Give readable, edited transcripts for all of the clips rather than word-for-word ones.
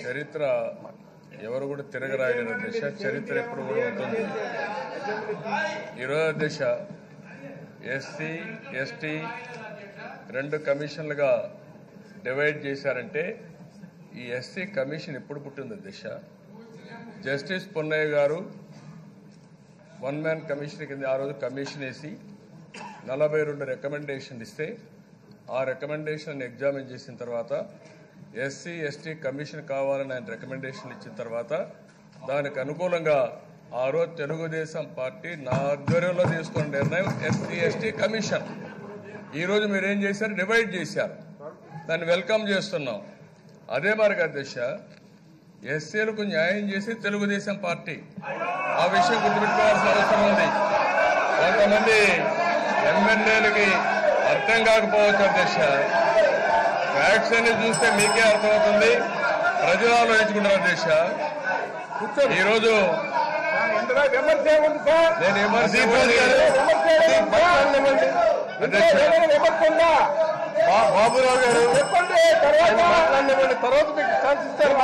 చరిత్ర ఎవరు కూడా తిరగరాయలేని దిశ చరిత్ర ఎప్పుడు కూడా ఉంటుంది. ఈరోజు దిశ ఎస్సీ ఎస్టీ 2 కమిషన్లుగా డివైడ్ చేశారంటే ఈ ఎస్సీ కమిషన్ ఎప్పుడు పుట్టింది దిశ? జస్టిస్ పొన్నయ్య గారు 1 మ్యాన్ కమిషన్ కింద ఆ రోజు కమిషన్ వేసి 42 రికమెండేషన్ ఇస్తే ఆ రికమెండేషన్ ఎగ్జామిన్ చేసిన తర్వాత ఎస్సీ ఎస్టీ కమిషన్ కావాలని ఆయన రికమెండేషన్ ఇచ్చిన తర్వాత దానికి అనుకూలంగా ఆ రోజు తెలుగుదేశం పార్టీ నా ఆధ్వర్యంలో తీసుకున్న నిర్ణయం ఎస్సీ ఎస్టీ కమిషన్. ఈరోజు మీరేం చేశారు? డివైడ్ చేశారు. దాన్ని వెల్కమ్ చేస్తున్నాం. అదే మరి అధ్యక్ష ఎస్సీలకు న్యాయం చేసి తెలుగుదేశం పార్టీ ఆ విషయం గుర్తుపెట్టుకోవాల్సిన అవసరం ఉంది. కొంతమంది ఎమ్మెల్యేలకి అర్థం కాకపోవచ్చు అధ్యక్ష. ఫ్యాక్ట్స్ అన్ని చూస్తే మీకే అర్థమవుతుంది, ప్రజలు ఆలోచించుకుంటారు అధ్యక్ష. ఈరోజు నేను విమర్శ బాబురావు గారు మాట్లాడినటువంటి తర్వాత మీకు ఛాన్స్ ఇస్తారు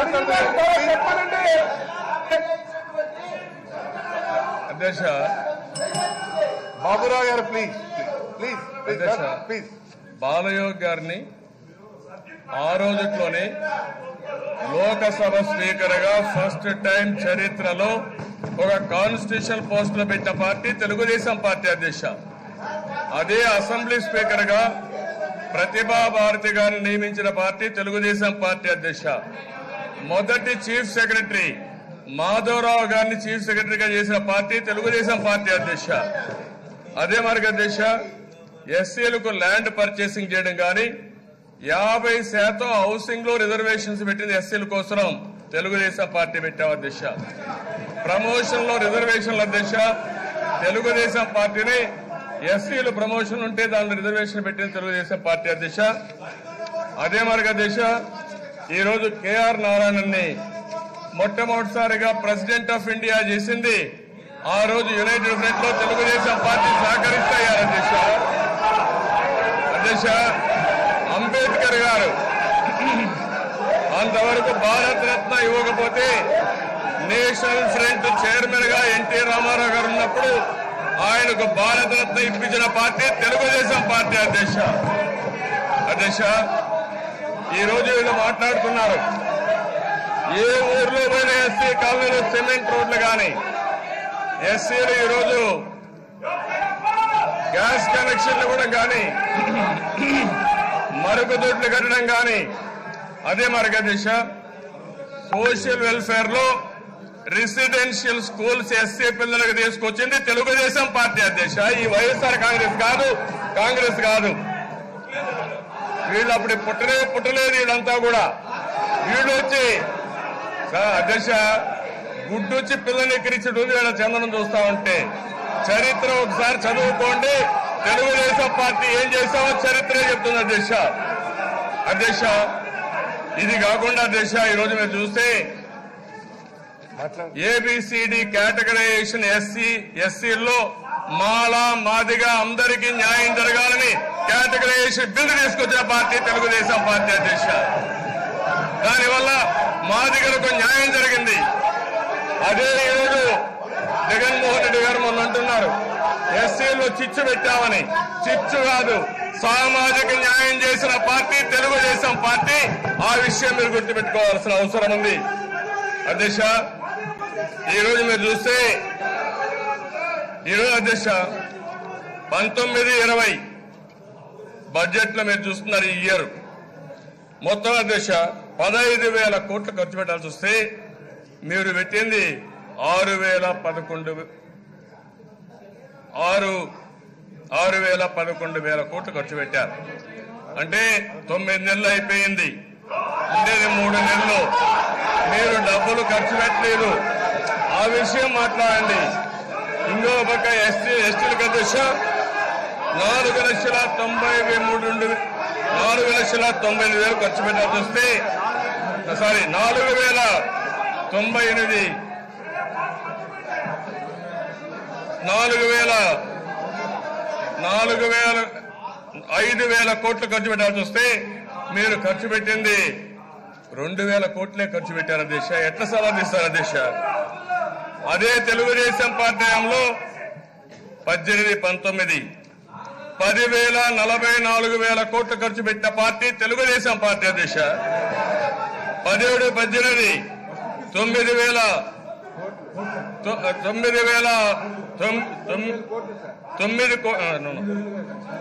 అధ్యక్ష. బాబురావు గారు ప్లీజ్ ప్లీజ్ అధ్యక్ష ప్లీజ్. బాలయోగి గారిని ఆ రోజుట్లోనే లోకసభ స్పీకర్ గా ఫస్ట్ టైం చరిత్రలో ఒక కాన్స్టిట్యూషన్ పోస్ట్ లో పెట్టిన పార్టీ తెలుగుదేశం పార్టీ అధ్యక్ష. అదే అసెంబ్లీ స్పీకర్ గా ప్రతిభా భారతి గారిని నియమించిన పార్టీ తెలుగుదేశం పార్టీ అధ్యక్ష. మొదటి చీఫ్ సెక్రటరీ మాధవరావు గారిని చీఫ్ సెక్రటరీగా చేసిన పార్టీ తెలుగుదేశం పార్టీ అధ్యక్ష. అదే మరి అధ్యక్ష ఎస్సీలకు ల్యాండ్ పర్చేసింగ్ చేయడం కానీ 50% హౌసింగ్ లో రిజర్వేషన్స్ పెట్టింది ఎస్సీల కోసం తెలుగుదేశం పార్టీ పెట్టాం అధ్యక్ష. ప్రమోషన్ లో రిజర్వేషన్ల అధ్యక్ష తెలుగుదేశం పార్టీని ఎస్సీలు ప్రమోషన్ ఉంటే దానిలో రిజర్వేషన్ పెట్టింది తెలుగుదేశం పార్టీ అధ్యక్ష. అదే మరి అధ్యక్ష ఈరోజు కేఆర్ నారాయణని మొట్టమొదటిసారిగా ప్రెసిడెంట్ ఆఫ్ ఇండియా చేసింది ఆ రోజు యునైటెడ్ ఫ్రంట్ లో తెలుగుదేశం పార్టీ సహకరిస్తాయి అధ్యక్ష. అధ్యక్ష అంబేద్కర్ గారు అంతవరకు భారత రత్న ఇవ్వకపోతే నేషనల్ ఫ్రంట్ చైర్మన్ గా ఎన్టీ రామారావు గారు ఉన్నప్పుడు ఆయనకు భారత రత్న ఇప్పించిన పార్టీ తెలుగుదేశం పార్టీ అధ్యక్ష. అధ్యక్ష ఈరోజు వీళ్ళు మాట్లాడుతున్నారు ఏ ఊర్లో పోయిన ఎస్సీ కాలనీలో సిమెంట్ రోడ్లు కానీ ఎస్సీలు ఈరోజు గ్యాస్ కనెక్షన్లు కూడా కానీ మరుగుదొడ్లు కట్టడం కానీ అదే మరి అధ్యక్ష సోషల్ వెల్ఫేర్ లో రెసిడెన్షియల్ స్కూల్స్ ఎస్సీ పిల్లలకు తీసుకొచ్చింది తెలుగుదేశం పార్టీ అధ్యక్ష. ఈ వైఎస్ఆర్ కాంగ్రెస్ కాదు. వీళ్ళు అప్పుడు పుట్టలేదు వీళ్ళంతా కూడా. వీళ్ళు వచ్చి అధ్యక్ష గుడ్డొచ్చి పిల్లని ఎక్కిరించడం వీళ్ళ చందనం చూస్తా ఉంటే చరిత్ర ఒకసారి చదువుకోండి. తెలుగుదేశం పార్టీ ఏం చేస్తామో చరిత్రే చెప్తుంది అధ్యక్ష. అధ్యక్ష ఇది కాకుండా అధ్యక్ష ఈరోజు మీరు చూస్తే ఏబిసిడి కేటగరైజేషన్ ఎస్సీల్లో మాల మాదిగా అందరికీ న్యాయం జరగాలని కేటగరైజేషన్ బిల్లు తీసుకొచ్చిన పార్టీ తెలుగుదేశం పార్టీ అధ్యక్ష. దానివల్ల మాదిగలకు న్యాయం జరిగింది. అదే ఈరోజు జగన్మోహన్ రెడ్డి గారు మొన్న అంటున్నారు ఎస్సీలో చిచ్చు పెట్టామని. చిచ్చు కాదు, సామాజిక న్యాయం చేసిన పార్టీ తెలుగుదేశం పార్టీ. ఆ విషయం మీరు గుర్తుపెట్టుకోవాల్సిన అవసరం ఉంది అధ్యక్ష. ఈరోజు మీరు చూస్తే ఈరోజు అధ్యక్ష 19-20 బడ్జెట్ లో మీరు చూస్తున్నారు ఈ ఇయర్ మొత్తం అధ్యక్ష 15,000 కోట్లు ఖర్చు పెట్టాల్సి వస్తే మీరు పెట్టింది 6,11,000 కోట్లు ఖర్చు పెట్టారు. అంటే 9 నెలలు అయిపోయింది. ఉండేది 3 నెలలు. మీరు డబ్బులు ఖర్చు పెట్టలేదు. ఆ విషయం మాట్లాడండి. ఇంకో పక్క ఎస్టీలకు అధ్యక్ష 4,90,000 ఖర్చు పెట్టాల్సి వస్తే 5,000 కోట్లు ఖర్చు పెట్టాల్సి వస్తే మీరు ఖర్చు పెట్టింది 2000 కోట్లే ఖర్చు పెట్టారు అధ్యక్ష. ఎట్లా సమర్థిస్తారు అధ్యక్ష? అదే తెలుగుదేశం పార్టీ హయాంలో 18, 19, 10,000, 44,000 కోట్లు ఖర్చు పెట్టిన పార్టీ తెలుగుదేశం పార్టీ అధ్యక్ష. 17, 18,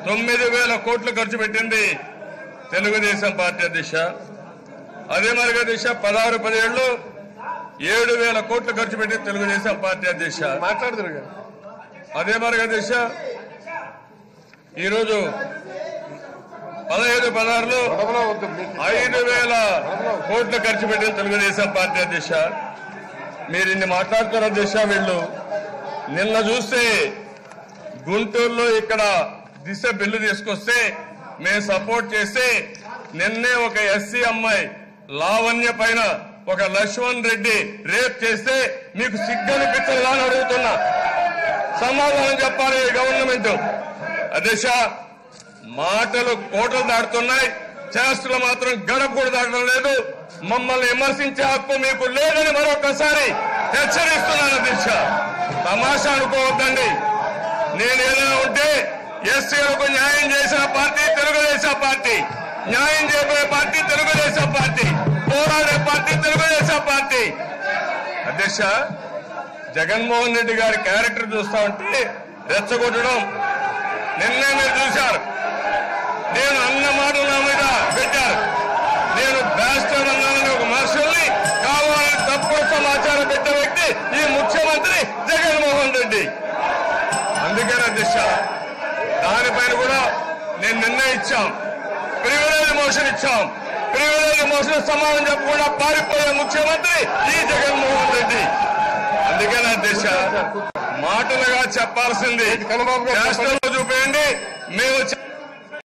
9,000 కోట్లు ఖర్చు పెట్టింది తెలుగుదేశం పార్టీ అధ్యక్ష. అదే మరి అధ్యక్ష 16, 17లో 7,000 కోట్లు ఖర్చు పెట్టింది తెలుగుదేశం పార్టీ అధ్యక్ష. మాట్లాడుతున్నారు. అదే మరి అధ్యక్ష ఈరోజు 15, 16లో 5,000 కోట్లు ఖర్చు పెట్టింది తెలుగుదేశం పార్టీ అధ్యక్ష. మీరు ఇన్ని మాట్లాడుతున్నారు అధ్యక్ష. వీళ్ళు నిన్న చూస్తే గుంటూరులో ఇక్కడ దిశ బిల్లు తీసుకొస్తే మేము సపోర్ట్ చేస్తే నిన్నే ఒక ఎస్సీ అమ్మాయి లావణ్య పైన ఒక లక్ష్మణ్ రెడ్డి రేప్ చేస్తే మీకు సిగ్గనిపించదా అని అడుగుతున్నా. సమాధానం చెప్పాలి గవర్నమెంట్. అధ్యక్ష మాటలు కోటలు దాటుతున్నాయి, చేష్టలు మాత్రం గడప కూడా దాటడం లేదు. మమ్మల్ని విమర్శించే హక్కు మీకు లేదని మరొకసారి హెచ్చరిస్తున్నాను అధ్యక్ష. తమాషా అనుకోవద్దండి. నేను ఏదైనా ఉంటే ఎస్సీలకు న్యాయం చేసిన పార్టీ తెలుగుదేశం పార్టీ, న్యాయం చేయబోయే పార్టీ తెలుగుదేశం పార్టీ, పోరాడే పార్టీ తెలుగుదేశం పార్టీ. అధ్యక్ష జగన్మోహన్ రెడ్డి గారి క్యారెక్టర్ చూస్తా ఉంటే రెచ్చగొట్టడం నిన్నే మీరు చూశారు. నేను అన్న మాటలు నా మీద పెట్టారు. నేను బ్యాస్టర్ అన్నానని ఒక మనుషుల్ని కావాలని తప్పుడు సమాచారం పెట్టే వ్యక్తి ఈ ముఖ్యమంత్రి జగన్మోహన్ రెడ్డి. అందుకని అధ్యక్ష దానిపైన కూడా నేను నిర్ణయం ఇచ్చాం. ప్రివిలేజ్ మోషన్ ఇచ్చాం. ప్రివిలేజ్ మోషన్ సమాధానం చెప్పకుండా పారిపోయే ముఖ్యమంత్రి ఈ జగన్మోహన్ రెడ్డి. అందుకని అధ్యక్ష మాటలుగా చెప్పాల్సింది రాష్ట్రంలో చూపేయండి. మేము